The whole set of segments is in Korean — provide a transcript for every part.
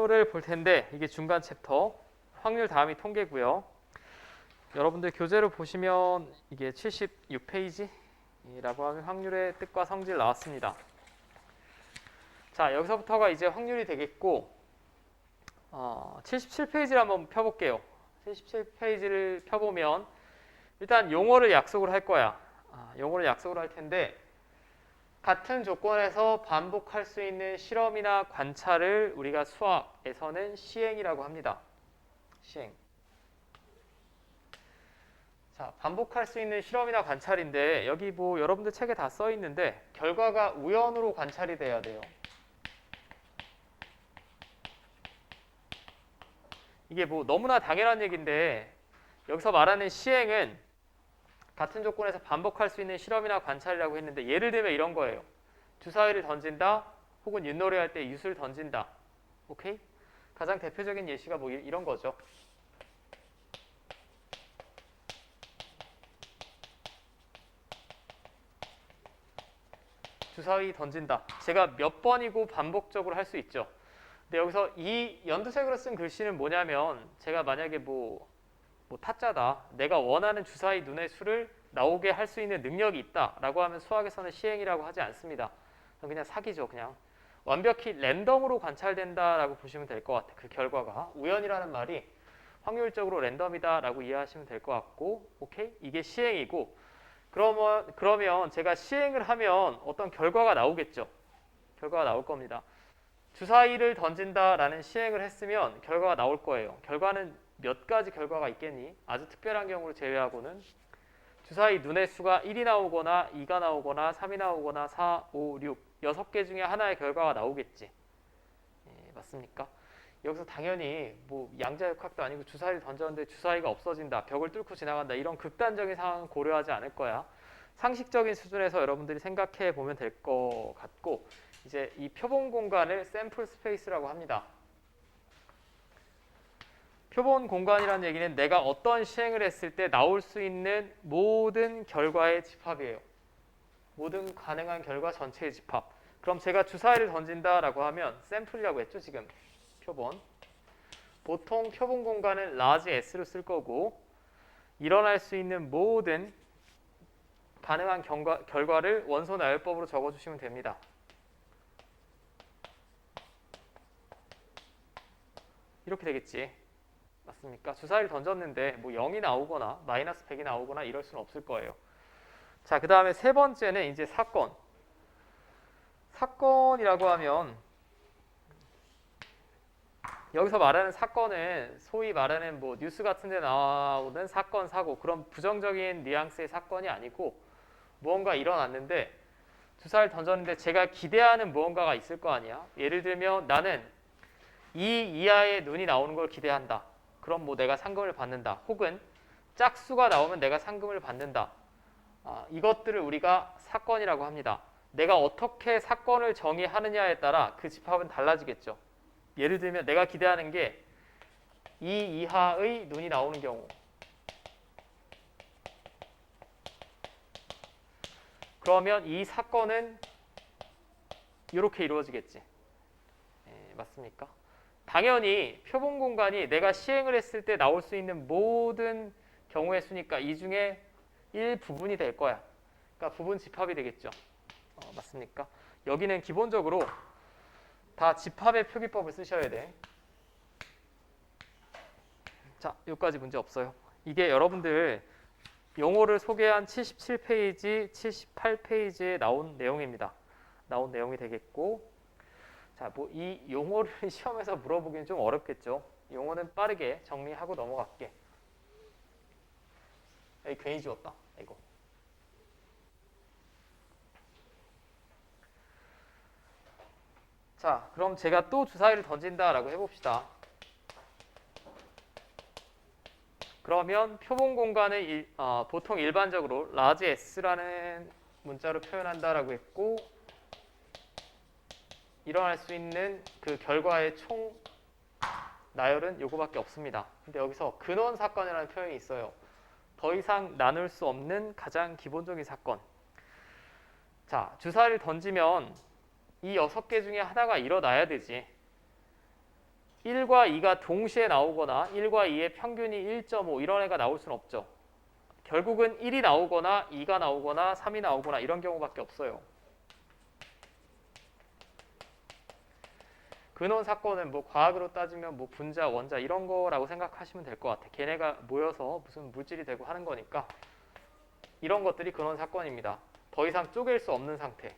확률을 볼 텐데 이게 중간 챕터. 확률 다음이 통계고요. 여러분들 교재로 보시면 이게 76페이지라고 하면 확률의 뜻과 성질 나왔습니다. 자, 여기서부터가 이제 확률이 되겠고 77페이지를 한번 펴볼게요. 77페이지를 펴보면 일단 용어를 약속을 할 거야. 용어를 약속을 할 텐데 같은 조건에서 반복할 수 있는 실험이나 관찰을 우리가 수학에서는 시행이라고 합니다. 시행. 자, 반복할 수 있는 실험이나 관찰인데 여기 뭐 여러분들 책에 다 써 있는데 결과가 우연으로 관찰이 돼야 돼요. 이게 뭐 너무나 당연한 얘기인데 여기서 말하는 시행은 같은 조건에서 반복할 수 있는 실험이나 관찰이라고 했는데 예를 들면 이런 거예요. 주사위를 던진다 혹은 윷놀이 할 때 윷을 던진다. 오케이? 가장 대표적인 예시가 뭐 이런 거죠. 주사위 던진다. 제가 몇 번이고 반복적으로 할 수 있죠. 근데 여기서 이 연두색으로 쓴 글씨는 뭐냐면 제가 만약에 뭐 타짜다. 내가 원하는 주사위 눈의 수를 나오게 할 수 있는 능력이 있다라고 하면 수학에서는 시행이라고 하지 않습니다. 그냥 사기죠. 그냥 완벽히 랜덤으로 관찰된다라고 보시면 될 것 같아요. 그 결과가 우연이라는 말이 확률적으로 랜덤이다라고 이해하시면 될 것 같고, 오케이? 이게 시행이고, 그러면 제가 시행을 하면 어떤 결과가 나오겠죠. 결과가 나올 겁니다. 주사위를 던진다라는 시행을 했으면 결과가 나올 거예요. 결과는 몇 가지 결과가 있겠니? 아주 특별한 경우를 제외하고는 주사위 눈의 수가 1이 나오거나 2가 나오거나 3이 나오거나 4, 5, 6 6개 중에 하나의 결과가 나오겠지. 예, 맞습니까? 여기서 당연히 뭐 양자역학도 아니고 주사위를 던졌는데 주사위가 없어진다, 벽을 뚫고 지나간다 이런 극단적인 상황은 고려하지 않을 거야. 상식적인 수준에서 여러분들이 생각해 보면 될 것 같고 이제 이 표본 공간을 샘플 스페이스라고 합니다. 표본 공간이라는 얘기는 내가 어떤 시행을 했을 때 나올 수 있는 모든 결과의 집합이에요. 모든 가능한 결과 전체의 집합. 그럼 제가 주사위를 던진다라고 하면 샘플이라고 했죠, 지금. 표본. 보통 표본 공간은 라지 S로 쓸 거고 일어날 수 있는 모든 가능한 결과를 원소 나열법으로 적어주시면 됩니다. 이렇게 되겠지. 맞습니까? 주사위를 던졌는데 뭐 0이 나오거나 마이너스 100이 나오거나 이럴 수는 없을 거예요. 자, 그 다음에 세 번째는 이제 사건. 사건이라고 하면 여기서 말하는 사건은 소위 말하는 뭐 뉴스 같은 데 나오는 사건, 사고 그런 부정적인 뉘앙스의 사건이 아니고 무언가 일어났는데 주사를 던졌는데 제가 기대하는 무언가가 있을 거 아니야. 예를 들면 나는 이 이하의 눈이 나오는 걸 기대한다. 그럼 뭐 내가 상금을 받는다. 혹은 짝수가 나오면 내가 상금을 받는다. 이것들을 우리가 사건이라고 합니다. 내가 어떻게 사건을 정의하느냐에 따라 그 집합은 달라지겠죠. 예를 들면 내가 기대하는 게 이 이하의 눈이 나오는 경우, 그러면 이 사건은 이렇게 이루어지겠지. 맞습니까? 당연히 표본 공간이 내가 시행을 했을 때 나올 수 있는 모든 경우의 수니까 이 중에 일부분이 될 거야. 그러니까 부분 집합이 되겠죠. 맞습니까? 여기는 기본적으로 다 집합의 표기법을 쓰셔야 돼. 자, 여기까지 문제 없어요. 이게 여러분들 용어를 소개한 77페이지, 78페이지에 나온 내용입니다. 나온 내용이 되겠고, 자, 뭐 이 용어를 시험에서 물어보기는 좀 어렵겠죠. 용어는 빠르게 정리하고 넘어갈게. 여기 괜히 지웠다. 이거. 자, 그럼 제가 또 주사위를 던진다라고 해봅시다. 그러면 표본 공간을 보통 일반적으로 large S라는 문자로 표현한다라고 했고 일어날 수 있는 그 결과의 총 나열은 요거밖에 없습니다. 근데 여기서 근원 사건이라는 표현이 있어요. 더 이상 나눌 수 없는 가장 기본적인 사건. 자, 주사위를 던지면 이 6개 중에 하나가 일어나야 되지. 1과 2가 동시에 나오거나 1과 2의 평균이 1.5 이런 애가 나올 수는 없죠. 결국은 1이 나오거나 2가 나오거나 3이 나오거나 이런 경우밖에 없어요. 근원 사건은 뭐 과학으로 따지면 뭐 분자, 원자 이런 거라고 생각하시면 될 것 같아. 걔네가 모여서 무슨 물질이 되고 하는 거니까 이런 것들이 근원 사건입니다. 더 이상 쪼갤 수 없는 상태.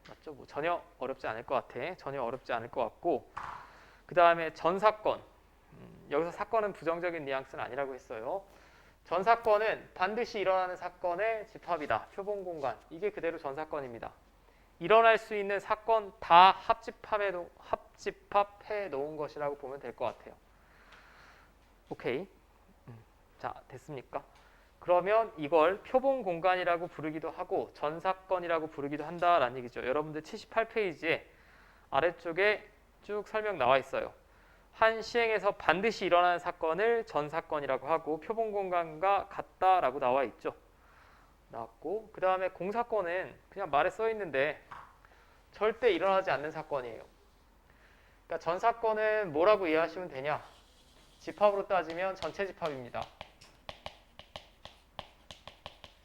맞죠? 뭐 전혀 어렵지 않을 것 같아. 전혀 어렵지 않을 것 같고 그 다음에 전사건. 여기서 사건은 부정적인 뉘앙스는 아니라고 했어요. 전사건은 반드시 일어나는 사건의 집합이다. 표본 공간. 이게 그대로 전사건입니다. 일어날 수 있는 사건 다 합집합해 놓은 것이라고 보면 될 것 같아요. 오케이. 자, 됐습니까? 그러면 이걸 표본 공간이라고 부르기도 하고 전사건이라고 부르기도 한다라는 얘기죠. 여러분들 78페이지에 아래쪽에 쭉 설명 나와 있어요. 한 시행에서 반드시 일어나는 사건을 전사건이라고 하고 표본 공간과 같다라고 나와 있죠. 나왔고 그 다음에 공사건은 그냥 말에 써 있는데 절대 일어나지 않는 사건이에요. 그러니까 전사건은 뭐라고 이해하시면 되냐? 집합으로 따지면 전체 집합입니다.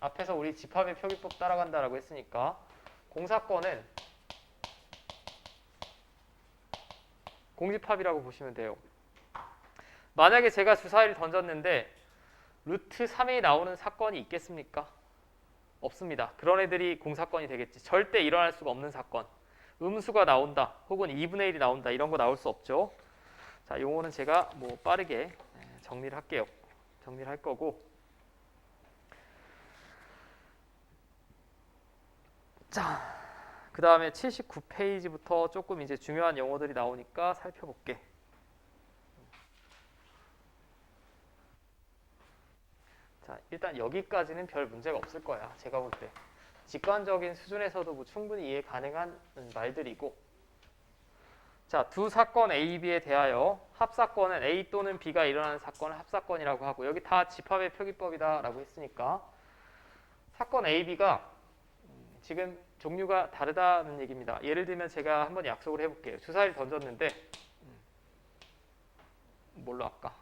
앞에서 우리 집합의 표기법 따라간다라고 했으니까 공사건은 공집합이라고 보시면 돼요. 만약에 제가 주사위를 던졌는데 루트 3이 나오는 사건이 있겠습니까? 없습니다. 그런 애들이 공사건이 되겠지. 절대 일어날 수가 없는 사건. 음수가 나온다 혹은 2분의 1이 나온다 이런 거 나올 수 없죠. 자, 용어는 제가 뭐 빠르게 정리를 할게요. 정리를 할 거고 자, 그 다음에 79페이지부터 조금 이제 중요한 용어들이 나오니까 살펴볼게. 자, 일단 여기까지는 별 문제가 없을 거야. 제가 볼 때. 직관적인 수준에서도 뭐 충분히 이해 가능한 말들이고 자, 두 사건 A, B에 대하여 합사건은 A 또는 B가 일어나는 사건을 합사건이라고 하고 여기 다 집합의 표기법이다라고 했으니까 사건 A, B가 지금 종류가 다르다는 얘기입니다. 예를 들면 제가 한번 약속을 해볼게요. 주사위를 던졌는데 뭘로 할까?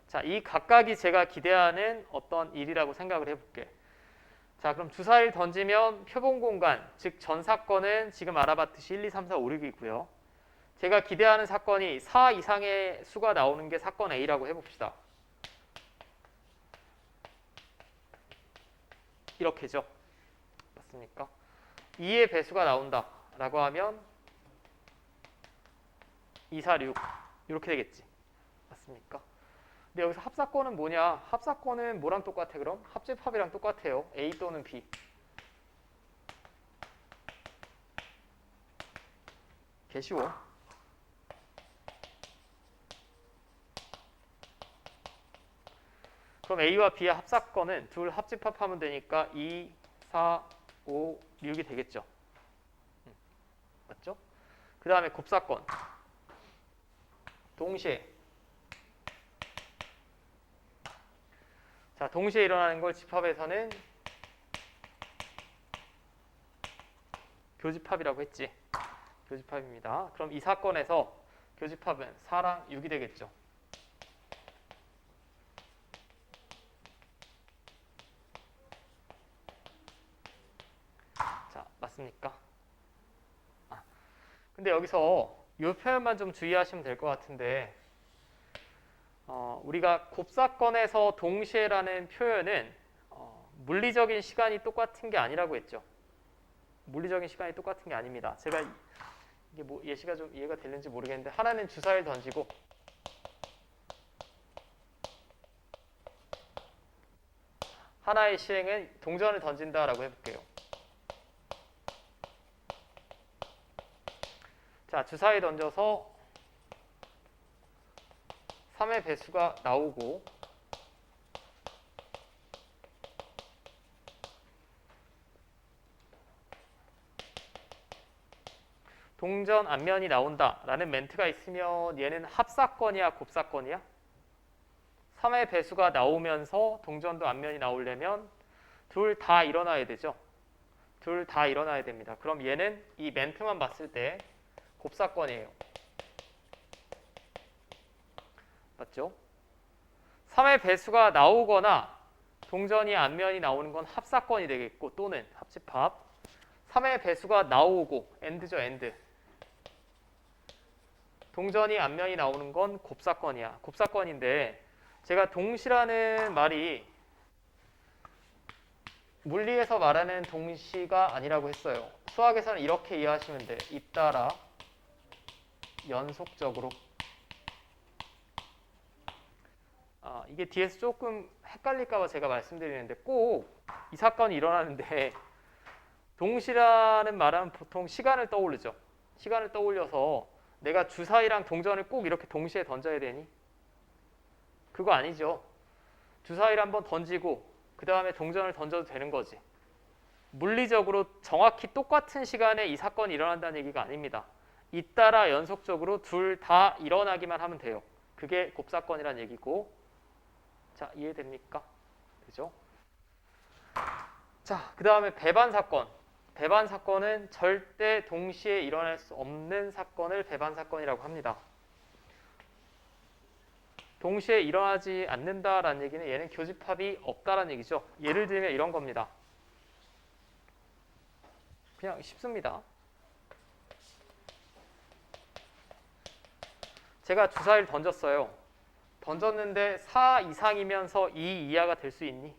자, 이 각각이 제가 기대하는 어떤 일이라고 생각을 해볼게. 자, 그럼 주사위를 던지면 표본 공간, 즉 전 사건은 지금 알아봤듯이 1, 2, 3, 4, 5, 6이고요. 제가 기대하는 사건이 4 이상의 수가 나오는 게 사건 A라고 해봅시다. 이렇게죠. 맞습니까? 2의 배수가 나온다라고 하면 2, 4, 6 이렇게 되겠지. 맞습니까? 근데 여기서 합사건은 뭐냐? 합사건은 뭐랑 똑같아 그럼? 합집합이랑 똑같아요. A 또는 B. 개 쉬워. 그럼 A와 B의 합사건은 둘 합집합하면 되니까 2, 4, 5, 6이 되겠죠. 맞죠? 그 다음에 곱사건. 동시에. 자, 동시에 일어나는 걸 집합에서는 교집합이라고 했지. 교집합입니다. 그럼 이 사건에서 교집합은 4랑 6이 되겠죠. 자, 맞습니까? 근데 여기서 이 표현만 좀 주의하시면 될 것 같은데 우리가 곱사건에서 동시에라는 표현은 물리적인 시간이 똑같은 게 아니라고 했죠. 물리적인 시간이 똑같은 게 아닙니다. 제가 이게 뭐 예시가 좀 이해가 되는지 모르겠는데 하나는 주사위를 던지고 하나의 시행은 동전을 던진다라고 해볼게요. 자, 주사위 던져서 3의 배수가 나오고 동전 앞면이 나온다라는 멘트가 있으면 얘는 합사건이야, 곱사건이야? 3의 배수가 나오면서 동전도 앞면이 나오려면 둘 다 일어나야 되죠. 둘 다 일어나야 됩니다. 그럼 얘는 이 멘트만 봤을 때 곱사건이에요. 맞죠? 3의 배수가 나오거나 동전이 앞면이 나오는 건 합사건이 되겠고 또는 합집합. 3의 배수가 나오고 엔드죠, 엔드. 동전이 앞면이 나오는 건 곱사건이야. 곱사건인데 제가 동시라는 말이 물리에서 말하는 동시가 아니라고 했어요. 수학에서는 이렇게 이해하시면 돼. 잇따라 연속적으로. 이게 뒤에서 조금 헷갈릴까 봐 제가 말씀드리는데 꼭 이 사건이 일어나는데 동시라는 말은 보통 시간을 떠올리죠. 시간을 떠올려서 내가 주사위랑 동전을 꼭 이렇게 동시에 던져야 되니? 그거 아니죠. 주사위를 한번 던지고 그 다음에 동전을 던져도 되는 거지. 물리적으로 정확히 똑같은 시간에 이 사건이 일어난다는 얘기가 아닙니다. 잇따라 연속적으로 둘 다 일어나기만 하면 돼요. 그게 곱사건이라는 얘기고. 자, 이해됩니까? 그죠? 자, 그 다음에 배반 사건. 배반 사건은 절대 동시에 일어날 수 없는 사건을 배반 사건이라고 합니다. 동시에 일어나지 않는다라는 얘기는 얘는 교집합이 없다라는 얘기죠. 예를 들면 이런 겁니다. 그냥 쉽습니다. 제가 주사위를 던졌어요. 던졌는데 4 이상이면서 2 이하가 될 수 있니?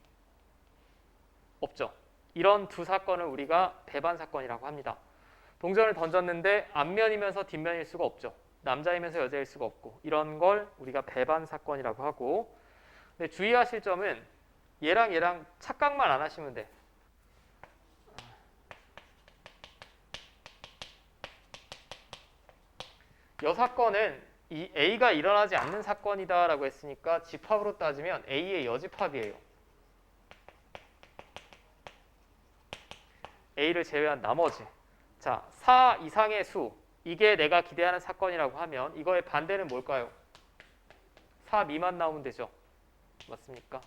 없죠. 이런 두 사건을 우리가 배반 사건이라고 합니다. 동전을 던졌는데 앞면이면서 뒷면일 수가 없죠. 남자이면서 여자일 수가 없고 이런 걸 우리가 배반 사건이라고 하고 근데 주의하실 점은 얘랑 착각만 안 하시면 돼. 이 사건은 이 A가 일어나지 않는 사건이다라고 했으니까 집합으로 따지면 A의 여집합이에요. A를 제외한 나머지. 자, 4 이상의 수. 이게 내가 기대하는 사건이라고 하면 이거의 반대는 뭘까요? 4 미만 나오면 되죠. 맞습니까?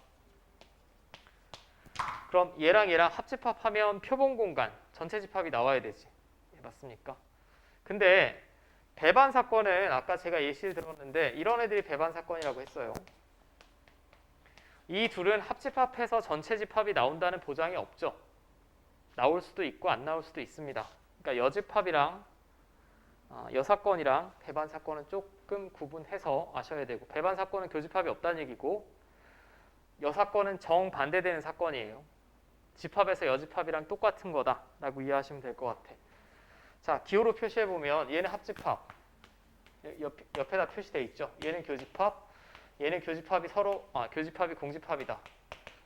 그럼 얘랑 합집합하면 표본 공간, 전체 집합이 나와야 되지. 맞습니까? 근데 배반 사건은 아까 제가 예시를 들었는데 이런 애들이 배반 사건이라고 했어요. 이 둘은 합집합해서 전체 집합이 나온다는 보장이 없죠. 나올 수도 있고 안 나올 수도 있습니다. 그러니까 여집합이랑 여사건이랑 배반 사건은 조금 구분해서 아셔야 되고 배반 사건은 교집합이 없다는 얘기고 여사건은 정반대되는 사건이에요. 집합에서 여집합이랑 똑같은 거다라고 이해하시면 될 것 같아. 자, 기호로 표시해보면 얘는 합집합. 옆에다 표시되어 있죠. 얘는 교집합. 얘는 교집합이 교집합이 공집합이다.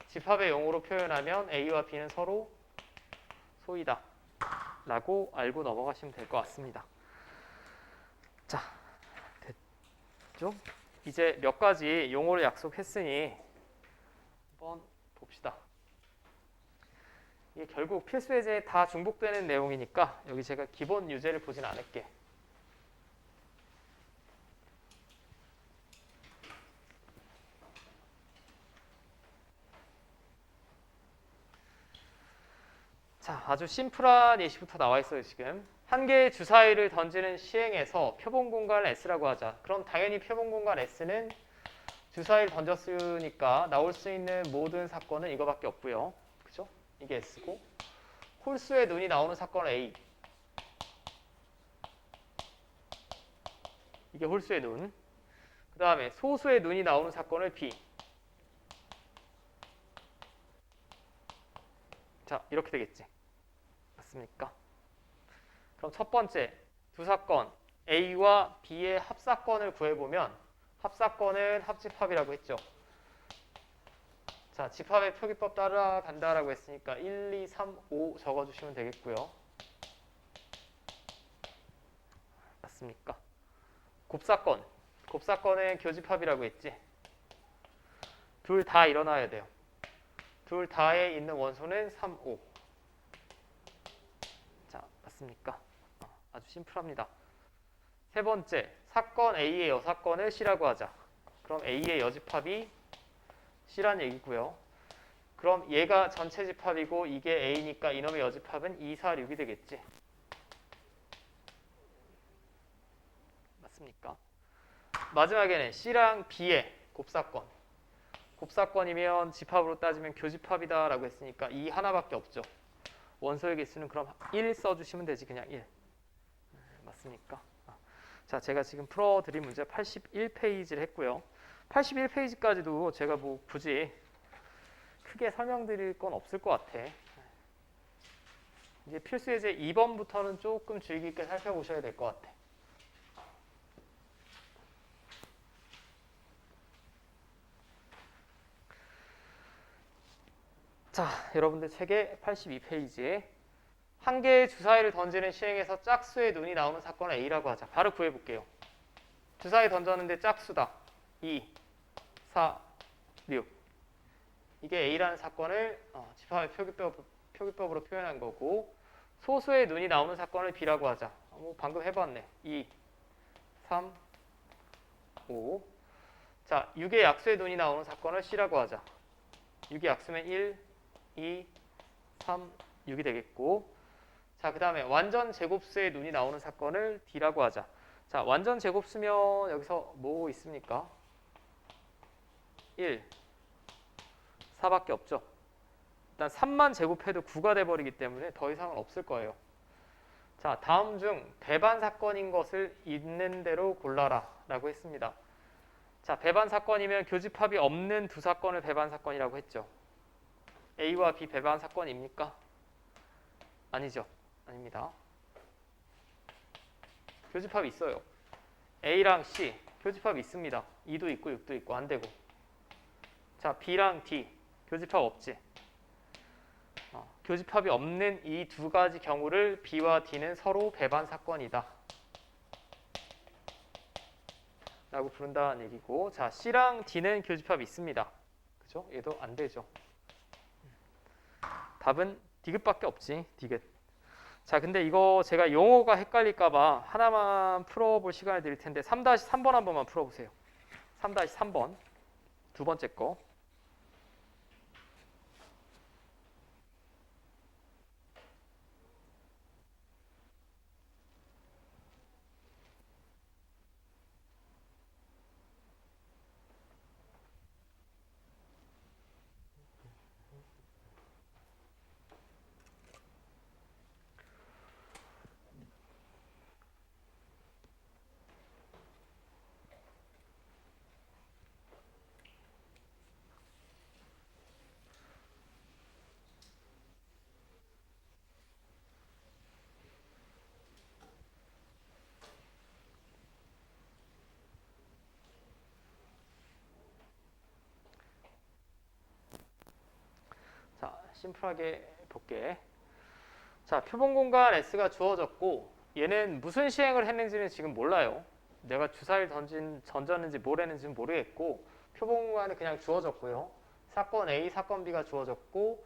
집합의 용어로 표현하면 A와 B는 서로 소이다 라고 알고 넘어가시면 될 것 같습니다. 자, 됐죠? 이제 몇 가지 용어를 약속했으니 한번 봅시다. 이게 결국 필수 예제에 다 중복되는 내용이니까 여기 제가 기본 유제를 보진 않을게. 자, 아주 심플한 예시부터 나와 있어요. 지금 한 개의 주사위를 던지는 시행에서 표본 공간을 S라고 하자. 그럼 당연히 표본 공간 S는 주사위를 던졌으니까 나올 수 있는 모든 사건은 이거밖에 없고요. 그죠? 이게 S고 홀수의 눈이 나오는 사건은 A. 이게 홀수의 눈. 그 다음에 소수의 눈이 나오는 사건을 B. 자, 이렇게 되겠지. 맞습니까? 그럼 첫 번째 두 사건 A와 B의 합사건을 구해보면 합사건은 합집합이라고 했죠. 자, 집합의 표기법 따라간다라고 했으니까 1, 2, 3, 5 적어주시면 되겠고요. 맞습니까? 곱사건. 곱사건은 교집합이라고 했지. 둘 다 일어나야 돼요. 둘 다에 있는 원소는 3, 5. 자, 맞습니까? 아주 심플합니다. 세 번째, 사건 A의 여사건을 C라고 하자. 그럼 A의 여집합이 C란 얘기고요. 그럼 얘가 전체 집합이고 이게 A니까 이놈의 여집합은 2, 4, 6이 되겠지. 맞습니까? 마지막에는 C랑 B의 곱사건. 곱사건이면 집합으로 따지면 교집합이다 라고 했으니까 이 하나밖에 없죠. 원소의 개수는 그럼 1 써주시면 되지. 그냥 1. 맞습니까? 자, 제가 지금 풀어드린 문제 81페이지를 했고요. 81페이지까지도 제가 뭐 굳이 크게 설명드릴 건 없을 것 같아. 이제 필수 예제 2번부터는 조금 주의 깊게 살펴보셔야 될 것 같아. 자, 여러분들 책의 82페이지에 한 개의 주사위를 던지는 시행에서 짝수의 눈이 나오는 사건을 A라고 하자. 바로 구해볼게요. 주사위 던졌는데 짝수다. 2, 4, 6. 이게 A라는 사건을 집합의 표기법으로 표현한 거고, 소수의 눈이 나오는 사건을 B라고 하자. 뭐 방금 해봤네. 2, 3, 5. 자, 6의 약수의 눈이 나오는 사건을 C라고 하자. 6의 약수면 1, 2, 3, 6이 되겠고, 자, 그 다음에 완전 제곱수의 눈이 나오는 사건을 D라고 하자. 자, 완전 제곱수면 여기서 뭐 있습니까? 1, 4밖에 없죠. 일단 3만 제곱해도 9가 돼버리기 때문에 더 이상은 없을 거예요. 자, 다음 중 배반 사건인 것을 있는 대로 골라라 라고 했습니다. 자, 배반 사건이면 교집합이 없는 두 사건을 배반 사건이라고 했죠. A와 B 배반 사건입니까? 아니죠. 아닙니다. 교집합이 있어요. A랑 C 교집합이 있습니다. 2도 있고 6도 있고 안 되고. 자, B랑 D 교집합 없지. 교집합이 없는 이 두 가지 경우를 B와 D는 서로 배반 사건이다 라고 부른다는 얘기고, 자, C랑 D는 교집합이 있습니다. 그죠? 얘도 안 되죠. 답은 디귿밖에 없지. 디귿. 자, 근데 이거 제가 용어가 헷갈릴까봐 하나만 풀어볼 시간을 드릴 텐데 3-3번 한 번만 풀어보세요. 3-3번 두 번째 거. 자, 심플하게 볼게. 자, 표본 공간 S가 주어졌고 얘는 무슨 시행을 했는지는 지금 몰라요. 내가 주사위를 던졌는지 뭘 했는지는 모르겠고, 표본 공간은 그냥 주어졌고요. 사건 A, 사건 B가 주어졌고,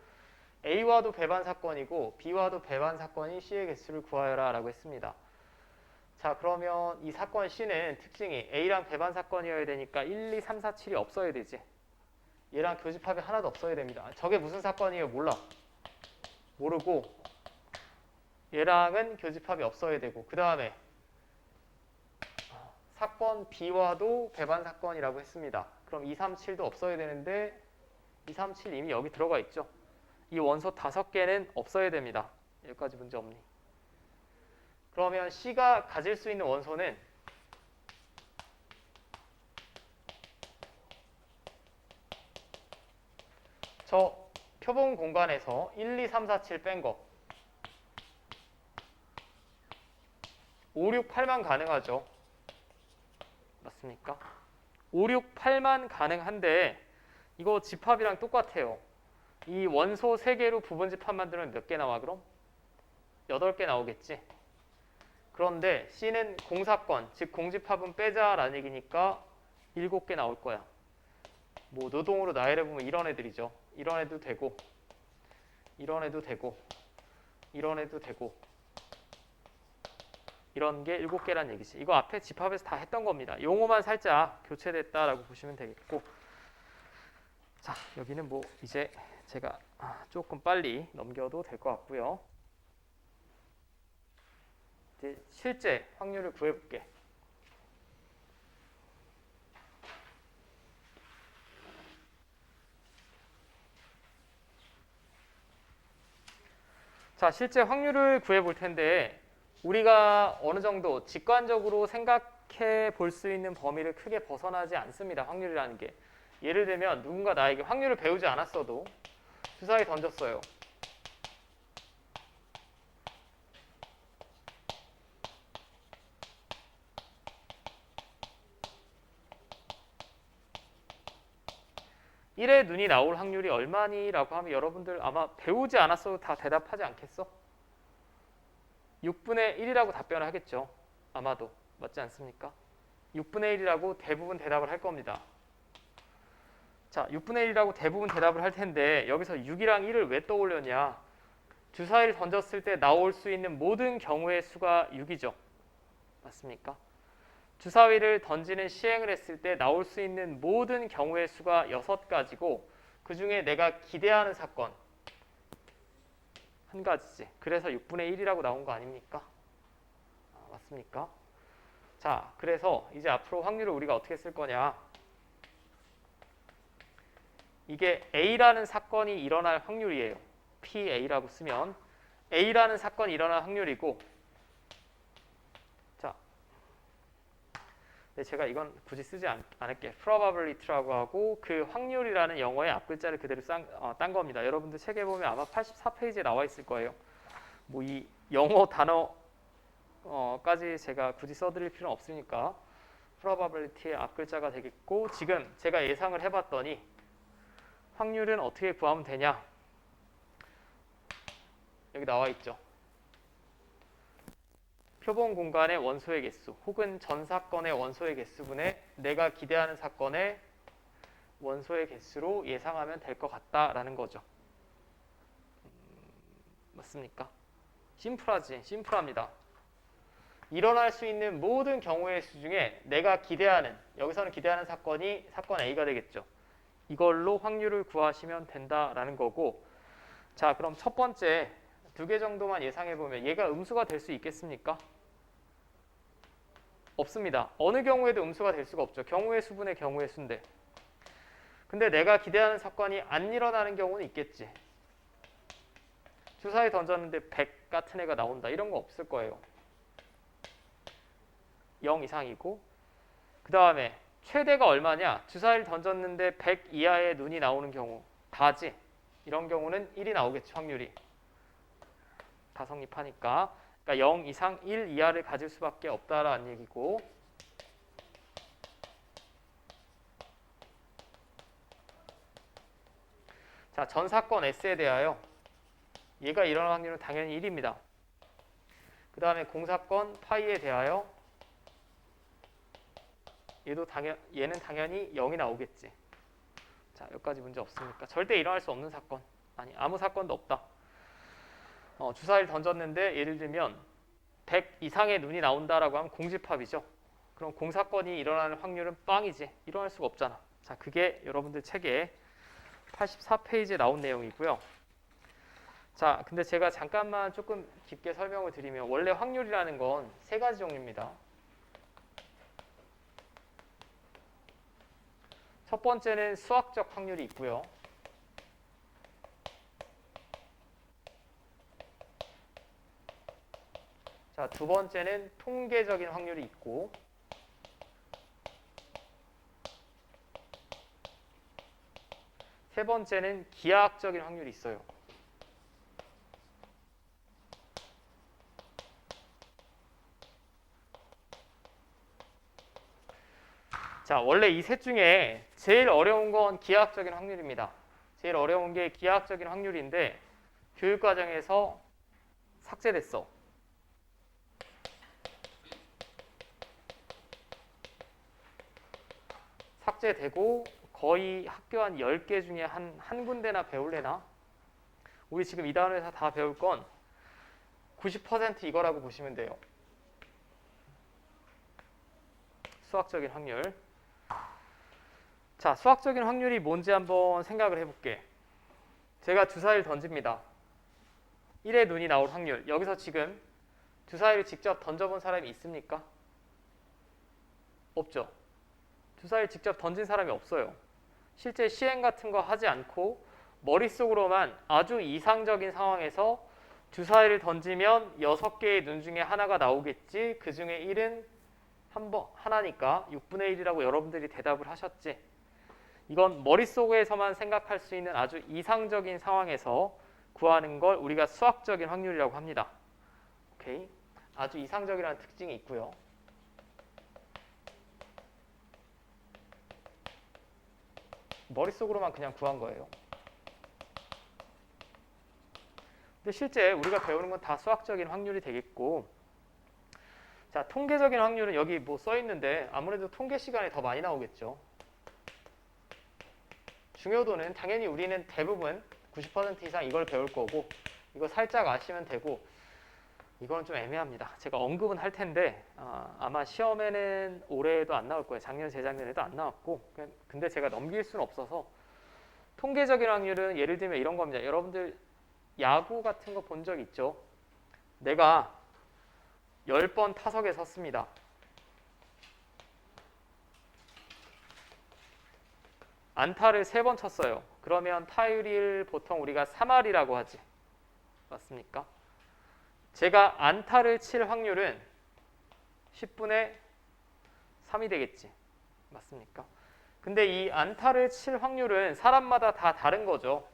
A와도 배반 사건이고 B와도 배반 사건인 C의 개수를 구하여라 라고 했습니다. 자, 그러면 이 사건 C는 특징이 A랑 배반 사건이어야 되니까 1, 2, 3, 4, 7이 없어야 되지. 얘랑 교집합이 하나도 없어야 됩니다. 저게 무슨 사건이에요? 몰라. 모르고 얘랑은 교집합이 없어야 되고, 그 다음에 사건 B와도 배반 사건이라고 했습니다. 그럼 2, 3, 7도 없어야 되는데 2, 3, 7 이미 여기 들어가 있죠. 이 원소 5개는 없어야 됩니다. 여기까지 문제 없니? 그러면 C가 가질 수 있는 원소는 저 표본 공간에서 1, 2, 3, 4, 7 뺀 거 5, 6, 8만 가능하죠. 맞습니까? 5, 6, 8만 가능한데 이거 집합이랑 똑같아요. 이 원소 3개로 부분 집합 만들면 몇 개 나와 그럼? 8개 나오겠지. 그런데 C는 공사건, 즉 공집합은 빼자라는 얘기니까 7개 나올 거야. 뭐 노동으로 나열해 보면 이런 애들이죠. 이런 애도 되고, 이런 애도 되고, 이런 애도 되고, 이런 게 7개란 얘기지. 이거 앞에 집합에서 다 했던 겁니다. 용어만 살짝 교체됐다라고 보시면 되겠고, 자 여기는 뭐 이제 제가 조금 빨리 넘겨도 될 것 같고요. 이제 실제 확률을 구해볼게. 자, 실제 확률을 구해볼 텐데 우리가 어느 정도 직관적으로 생각해 볼 수 있는 범위를 크게 벗어나지 않습니다. 확률이라는 게. 예를 들면 누군가 나에게 확률을 배우지 않았어도 주사위 던졌어요. (1의) 눈이 나올 확률이 얼마니? 라고 하면 여러분들 아마 배우지 않았어도 다 대답하지 않겠어? 6분의 1이라고 답변을 하겠죠. 아마도. 맞지 않습니까? 6분의 1이라고 대부분 대답을 할 겁니다. 자, 6분의 1이라고 대부분 대답을 할 텐데 여기서 6이랑 1을 왜 떠올렸냐? 주사위를 던졌을 때 나올 수 있는 모든 경우의 수가 6이죠. 맞습니까? 주사위를 던지는 시행을 했을 때 나올 수 있는 모든 경우의 수가 6가지고 그 중에 내가 기대하는 사건 한 가지지. 그래서 6분의 1이라고 나온 거 아닙니까? 맞습니까? 자, 그래서 이제 앞으로 확률을 우리가 어떻게 쓸 거냐? 이게 A라는 사건이 일어날 확률이에요. PA라고 쓰면 A라는 사건이 일어날 확률이고, 자, 제가 이건 굳이 쓰지 않을게. probability라고 하고 그 확률이라는 영어의 앞글자를 그대로 딴 겁니다. 여러분들 책에 보면 아마 84페이지에 나와 있을 거예요. 뭐 이 영어 단어까지 제가 굳이 써드릴 필요는 없으니까 probability의 앞글자가 되겠고, 지금 제가 예상을 해봤더니 확률은 어떻게 구하면 되냐? 여기 나와 있죠. 표본 공간의 원소의 개수 혹은 전 사건의 원소의 개수분의 내가 기대하는 사건의 원소의 개수로 예상하면 될 것 같다라는 거죠. 맞습니까? 심플하지? 심플합니다. 일어날 수 있는 모든 경우의 수 중에 내가 기대하는, 여기서는 기대하는 사건이 사건 A가 되겠죠. 이걸로 확률을 구하시면 된다라는 거고, 자 그럼 첫 번째 2개 정도만 예상해보면 얘가 음수가 될 수 있겠습니까? 없습니다. 어느 경우에도 음수가 될 수가 없죠. 경우의 수분의 경우의 수인데. 근데 내가 기대하는 사건이 안 일어나는 경우는 있겠지. 주사위 던졌는데 100 같은 애가 나온다. 이런 거 없을 거예요. 0 이상이고, 그 다음에 최대가 얼마냐? 주사위를 던졌는데 100 이하의 눈이 나오는 경우 다지. 이런 경우는 1이 나오겠죠. 확률이. 다 성립하니까. 그러니까 0 이상 1 이하를 가질 수밖에 없다라는 얘기고, 자, 전 사건 S에 대하여 얘가 일어날 확률은 당연히 1입니다. 그 다음에 공사건 파이에 대하여 얘는 당연히 0이 나오겠지. 자, 여기까지 문제 없습니까? 절대 일어날 수 없는 사건. 아니, 아무 사건도 없다. 주사위를 던졌는데 예를 들면 100 이상의 눈이 나온다라고 하면 공집합이죠. 그럼 공사건이 일어나는 확률은 빵이지. 일어날 수가 없잖아. 자, 그게 여러분들 책에 84페이지에 나온 내용이고요. 자, 근데 제가 잠깐만 조금 깊게 설명을 드리면 원래 확률이라는 건 3가지 종류입니다. 첫 번째는 수학적 확률이 있고요. 자, 두 번째는 통계적인 확률이 있고, 세 번째는 기하학적인 확률이 있어요. 자, 원래 이 셋 중에 제일 어려운 건 기하학적인 확률입니다. 제일 어려운 게 기하학적인 확률인데 교육과정에서 삭제됐어. 삭제되고 거의 학교 한 10개 중에 한 군데나 배울래나? 우리 지금 이 단원에서 다 배울 건 90% 이거라고 보시면 돼요. 수학적인 확률. 자, 수학적인 확률이 뭔지 한번 생각을 해볼게. 제가 주사위를 던집니다. 1의 눈이 나올 확률. 여기서 지금 주사위를 직접 던져본 사람이 있습니까? 없죠. 주사위를 직접 던진 사람이 없어요. 실제 시행 같은 거 하지 않고 머릿속으로만 아주 이상적인 상황에서 주사위를 던지면 6개의 눈 중에 하나가 나오겠지. 그 중에 1은 하나니까 6분의 1이라고 여러분들이 대답을 하셨지. 이건 머릿속에서만 생각할 수 있는 아주 이상적인 상황에서 구하는 걸 우리가 수학적인 확률이라고 합니다. 오케이? 아주 이상적이라는 특징이 있고요. 머릿속으로만 그냥 구한 거예요. 근데 실제 우리가 배우는 건 다 수학적인 확률이 되겠고, 자, 통계적인 확률은 여기 뭐 써 있는데 아무래도 통계 시간에 더 많이 나오겠죠. 중요도는 당연히 우리는 대부분 90% 이상 이걸 배울 거고, 이거 살짝 아시면 되고, 이거는 좀 애매합니다. 제가 언급은 할 텐데 아마 시험에는 올해도 안 나올 거예요. 작년, 재작년에도 안 나왔고, 근데 제가 넘길 수는 없어서. 통계적인 확률은 예를 들면 이런 겁니다. 여러분들 야구 같은 거 본 적 있죠? 내가 10번 타석에 섰습니다. 안타를 3번 쳤어요. 그러면 타율을 보통 우리가 3할이라고 하지. 맞습니까? 제가 안타를 칠 확률은 10분의 3이 되겠지. 맞습니까? 근데 이 안타를 칠 확률은 사람마다 다 다른 거죠.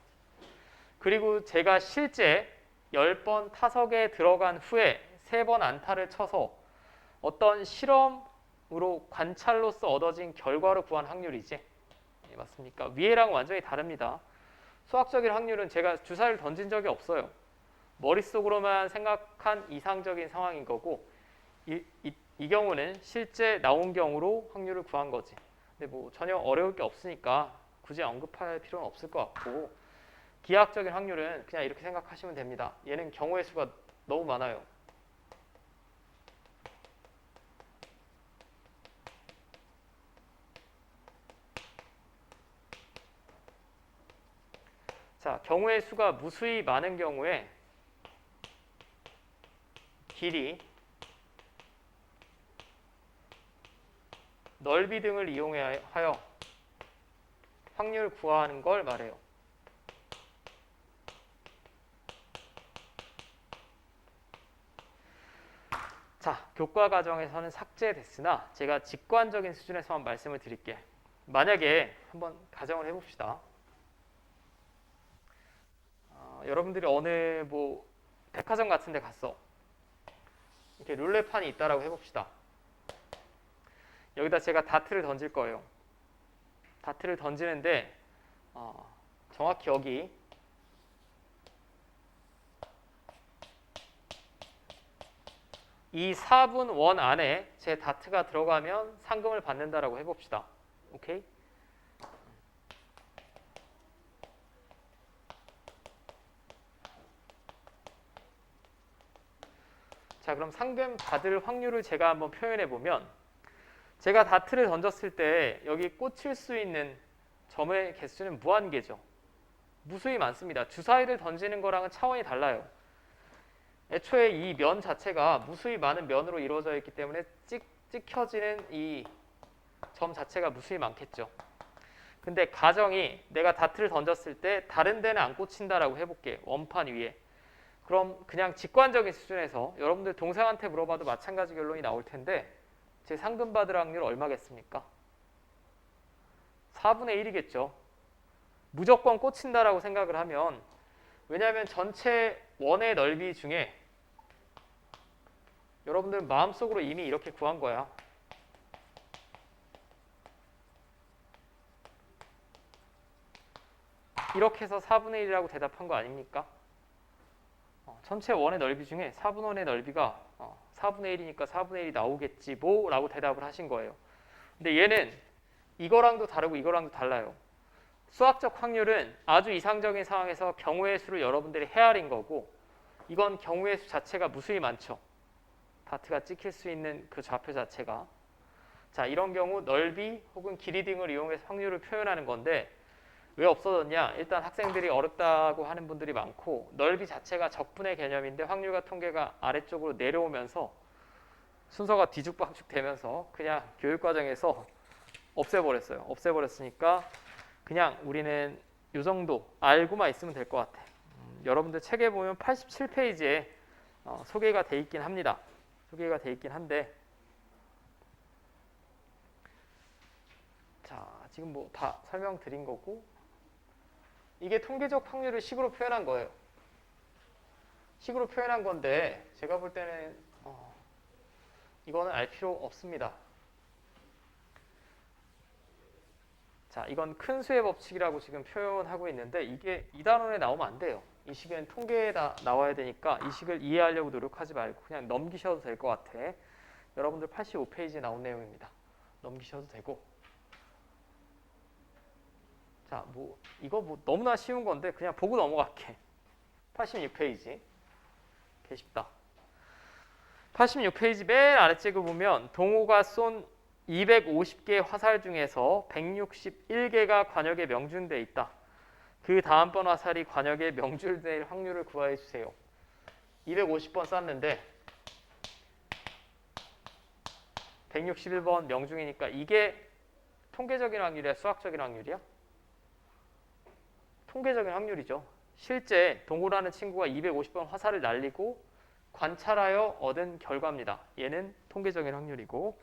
그리고 제가 실제 10번 타석에 들어간 후에 3번 안타를 쳐서 어떤 실험으로 관찰로서 얻어진 결과를 구한 확률이지. 맞습니까? 위에랑 완전히 다릅니다. 수학적인 확률은 제가 주사위를 던진 적이 없어요. 머릿속으로만 생각한 이상적인 상황인 거고, 이 경우는 실제 나온 경우로 확률을 구한 거지. 근데 뭐 전혀 어려울 게 없으니까 굳이 언급할 필요는 없을 것 같고, 기하학적인 확률은 그냥 이렇게 생각하시면 됩니다. 얘는 경우의 수가 너무 많아요. 자, 경우의 수가 무수히 많은 경우에 길이, 넓이 등을 이용하여 확률 구하는 걸 말해요. 자, 교과 과정에서는 삭제됐으나 제가 직관적인 수준에서만 말씀을 드릴게. 만약에 한번 가정을 해봅시다. 여러분들이 어느 뭐 백화점 같은 데 갔어. 이렇게 룰렛판이 있다라고 해봅시다. 여기다 제가 다트를 던질 거예요. 다트를 던지는데 정확히 여기 이 4분 원 안에 제 다트가 들어가면 상금을 받는다라고 해봅시다. 오케이? 자, 그럼 상금 받을 확률을 제가 한번 표현해 보면, 제가 다트를 던졌을 때 여기 꽂힐 수 있는 점의 개수는 무한개죠. 무수히 많습니다. 주사위를 던지는 거랑은 차원이 달라요. 애초에 이 면 자체가 무수히 많은 면으로 이루어져 있기 때문에 찍혀지는 이 점 자체가 무수히 많겠죠. 근데 가정이 내가 다트를 던졌을 때 다른 데는 안 꽂힌다라고 해볼게. 원판 위에. 그럼 그냥 직관적인 수준에서 여러분들 동생한테 물어봐도 마찬가지 결론이 나올 텐데, 제 상금 받을 확률 얼마겠습니까? 4분의 1이겠죠. 무조건 꽂힌다라고 생각을 하면, 왜냐하면 전체 원의 넓이 중에 여러분들 마음속으로 이미 이렇게 구한 거야. 이렇게 해서 4분의 1이라고 대답한 거 아닙니까? 전체 원의 넓이 중에 4분의 1의 넓이가 4분의 1이니까 4분의 1이 나오겠지 뭐 라고 대답을 하신 거예요. 근데 얘는 이거랑도 다르고 이거랑도 달라요. 수학적 확률은 아주 이상적인 상황에서 경우의 수를 여러분들이 헤아린 거고, 이건 경우의 수 자체가 무수히 많죠. 다트가 찍힐 수 있는 그 좌표 자체가. 자, 이런 경우 넓이 혹은 길이 등을 이용해서 확률을 표현하는 건데 왜 없어졌냐? 일단 학생들이 어렵다고 하는 분들이 많고 넓이 자체가 적분의 개념인데 확률과 통계가 아래쪽으로 내려오면서 순서가 뒤죽박죽 되면서 그냥 교육과정에서 없애버렸어요. 없애버렸으니까 그냥 우리는 이 정도 알고만 있으면 될 것 같아. 여러분들 책에 보면 87페이지에 소개가 돼 있긴 합니다. 소개가 돼 있긴 한데 자, 지금 뭐 다 설명드린 거고 이게 통계적 확률을 식으로 표현한 거예요. 식으로 표현한 건데 제가 볼 때는 이거는 알 필요 없습니다. 자, 이건 큰 수의 법칙이라고 지금 표현하고 있는데 이게 2단원에 나오면 안 돼요. 이 식은 통계에 다 나와야 되니까 이 식을 이해하려고 노력하지 말고 그냥 넘기셔도 될 것 같아. 여러분들 85페이지에 나온 내용입니다. 넘기셔도 되고. 자, 뭐 이거 뭐 너무나 쉬운 건데 그냥 보고 넘어갈게. 86페이지. 개 쉽다. 86페이지 맨 아래쪽을 보면 동호가 쏜 250개 화살 중에서 161개가 관역에 명중돼 있다. 그 다음번 화살이 관역에 명중될 확률을 구하해 주세요. 250번 쐈는데 161번 명중이니까 이게 통계적인 확률이야, 수학적인 확률이야? 통계적인 확률이죠. 실제 동호라는 친구가 250번 화살을 날리고 관찰하여 얻은 결과입니다. 얘는 통계적인 확률이고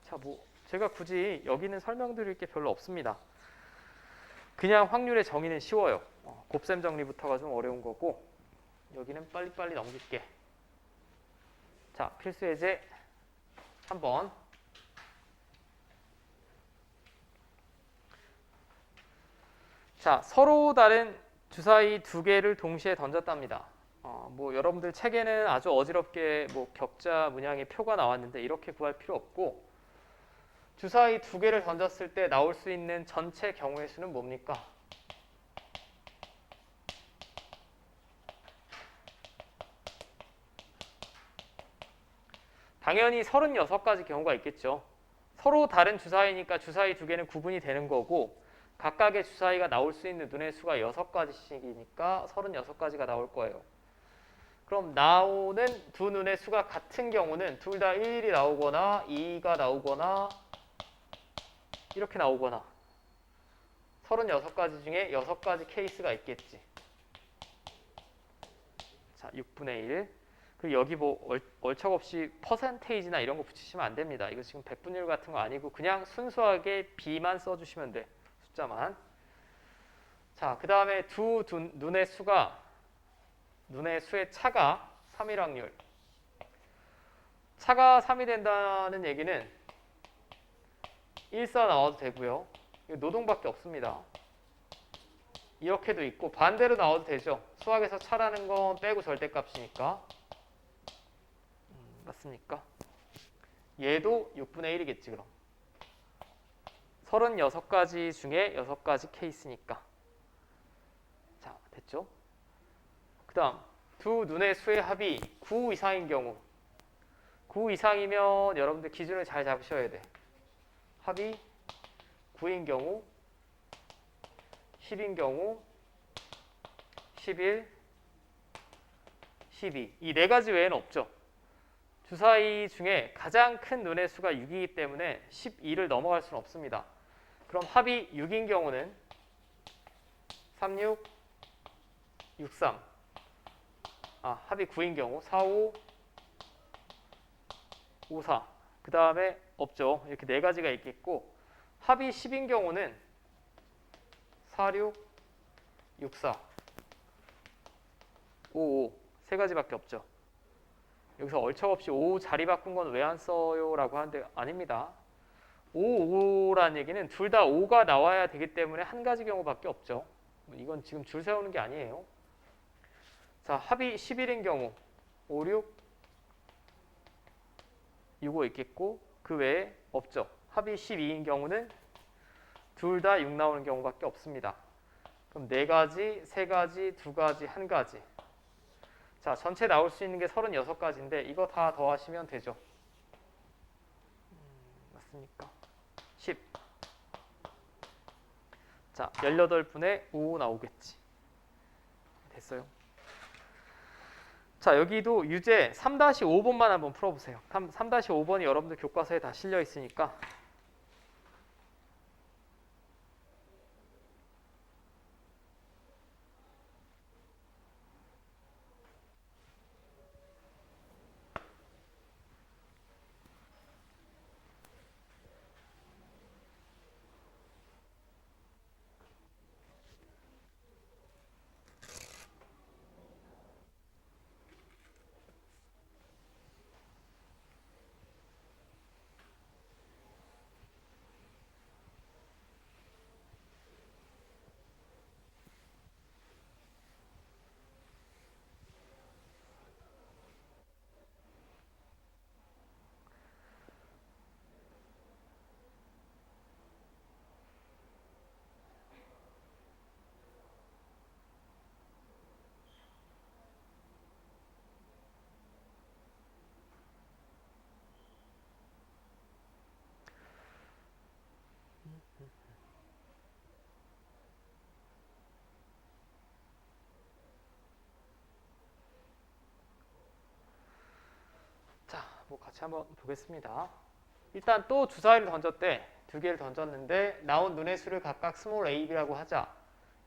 자, 뭐 제가 굳이 여기는 설명드릴 게 별로 없습니다. 그냥 확률의 정의는 쉬워요. 곱셈 정리부터가 좀 어려운 거고 여기는 빨리빨리 넘길게. 자, 필수 예제 3번. 자, 서로 다른 주사위 두 개를 동시에 던졌답니다. 뭐 여러분들 책에는 아주 어지럽게 뭐 격자 문양의 표가 나왔는데 이렇게 구할 필요 없고 주사위 두 개를 던졌을 때 나올 수 있는 전체 경우의 수는 뭡니까? 당연히 36가지 경우가 있겠죠. 서로 다른 주사위니까 주사위 두 개는 구분이 되는 거고 각각의 주사위가 나올 수 있는 눈의 수가 6가지씩이니까 36가지가 나올 거예요. 그럼 나오는 두 눈의 수가 같은 경우는 둘 다 1이 나오거나 2가 나오거나 이렇게 나오거나 36가지 중에 6가지 케이스가 있겠지. 자, 6분의 1. 그리고 여기 뭐 얼척없이 퍼센테이지나 이런 거 붙이시면 안 됩니다. 이거 지금 백분율 같은 거 아니고 그냥 순수하게 B만 써주시면 돼. 숫자만. 자, 그 다음에 눈의 수의 차가 3일 확률. 차가 3이 된다는 얘기는 1사 나와도 되고요. 이거 노동밖에 없습니다. 이렇게도 있고 반대로 나와도 되죠. 수학에서 차라는 건 빼고 절대값이니까. 맞습니까? 얘도 6분의 1이겠지 그럼. 36가지 중에 6가지 케이스니까. 자, 됐죠? 그 다음 두 눈의 수의 합이 9 이상인 경우 9 이상이면 여러분들 기준을 잘 잡으셔야 돼. 합이 9인 경우 10인 경우 11, 12 이 네 가지 외에는 없죠. 주사위 중에 가장 큰 눈의 수가 6이기 때문에 12를 넘어갈 수는 없습니다. 그럼 합이 6인 경우는 36, 63 합이 9인 경우 45, 54 그 다음에 없죠. 이렇게 네 가지가 있겠고 합이 10인 경우는 46, 64, 55 세 가지밖에 없죠. 여기서 얼척없이 5 자리 바꾼 건 왜 안 써요? 라고 하는데 아닙니다. 5, 5라는 얘기는 둘 다 5가 나와야 되기 때문에 한 가지 경우밖에 없죠. 이건 지금 줄 세우는 게 아니에요. 자, 합이 11인 경우 5, 6, 6, 5 있겠고 그 외에 없죠. 합이 12인 경우는 둘 다 6 나오는 경우밖에 없습니다. 그럼 4가지, 3가지, 2가지, 1가지. 자, 전체 나올 수 있는 게 36가지인데 이거 다 더하시면 되죠. 맞습니까? 맞습니까? 10. 자, 18분의 5 나오겠지. 됐어요. 자, 여기도 유제 3-5번만 한번 풀어보세요. 3-5번이 여러분들 교과서에 다 실려 있으니까. 자, 뭐 같이 한번 보겠습니다. 일단 또 주사위를 던졌대. 2개를 던졌는데 나온 눈의 수를 각각 스몰 a, b라고 하자.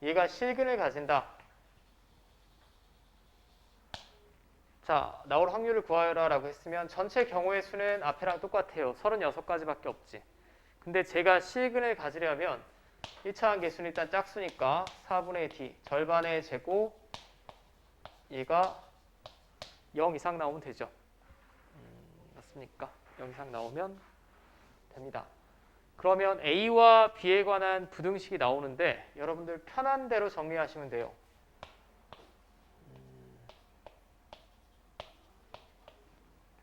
얘가 실근을 가진다. 자, 나올 확률을 구하여라 라고 했으면 전체 경우의 수는 앞에랑 똑같아요. 36가지밖에 없지. 근데 제가 실근을 가지려면 1차원 개수는 일단 짝수니까 4분의 d 절반의 제곱, 얘가 0 이상 나오면 되죠. 맞습니까? 0 이상 나오면 됩니다. 그러면 A와 B에 관한 부등식이 나오는데 여러분들 편한 대로 정리하시면 돼요.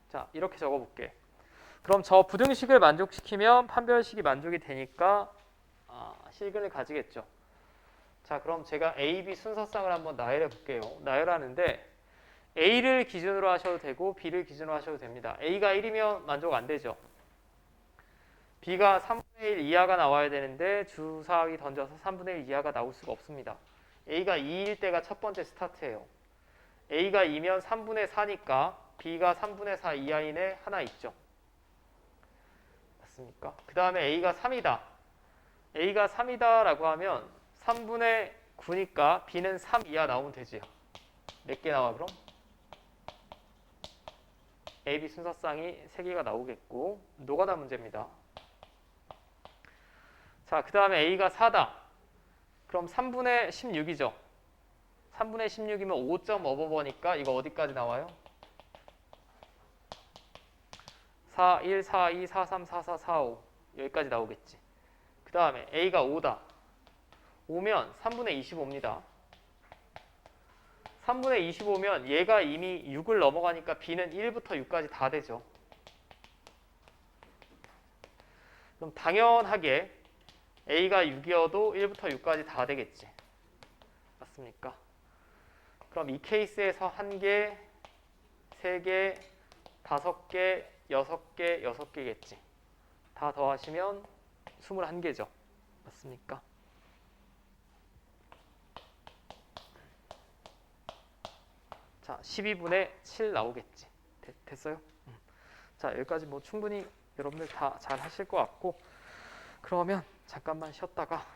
자, 이렇게 적어볼게. 그럼 저 부등식을 만족시키면 판별식이 만족이 되니까 실근을 가지겠죠. 자, 그럼 제가 A, B 순서상을 한번 나열해 볼게요. 나열하는데 A를 기준으로 하셔도 되고 B를 기준으로 하셔도 됩니다. A가 1이면 만족 안 되죠. B가 3분의 1 이하가 나와야 되는데 주사위 던져서 3분의 1 이하가 나올 수가 없습니다. A가 2일 때가 첫 번째 스타트예요. A가 2면 3분의 4니까 B가 3분의 4 이하인에 하나 있죠. 맞습니까? 그 다음에 A가 3이다. A가 3이다 라고 하면 3분의 9니까 B는 3 이하 나오면 되지요. 몇 개 나와 그럼? A, B 순서상이 3개가 나오겠고 노가다 문제입니다. 자, 그 다음에 A가 4다. 그럼 3분의 16이죠. 3분의 16이면 5.5버니까 이거 어디까지 나와요? 4, 1, 4, 2, 4, 3, 4, 4, 4, 5 여기까지 나오겠지. 그 다음에 A가 5다. 5면 3분의 25입니다. 3분의 25면 얘가 이미 6을 넘어가니까 B는 1부터 6까지 다 되죠. 그럼 당연하게 A가 6이어도 1부터 6까지 다 되겠지. 맞습니까? 그럼 이 케이스에서 1개, 3개, 5개, 6개, 6개겠지. 다 더하시면 21개죠. 맞습니까? 자, 12분의 7 나오겠지. 됐어요? 자, 여기까지 뭐 충분히 여러분들 다 잘 하실 것 같고 그러면 잠깐만 쉬었다가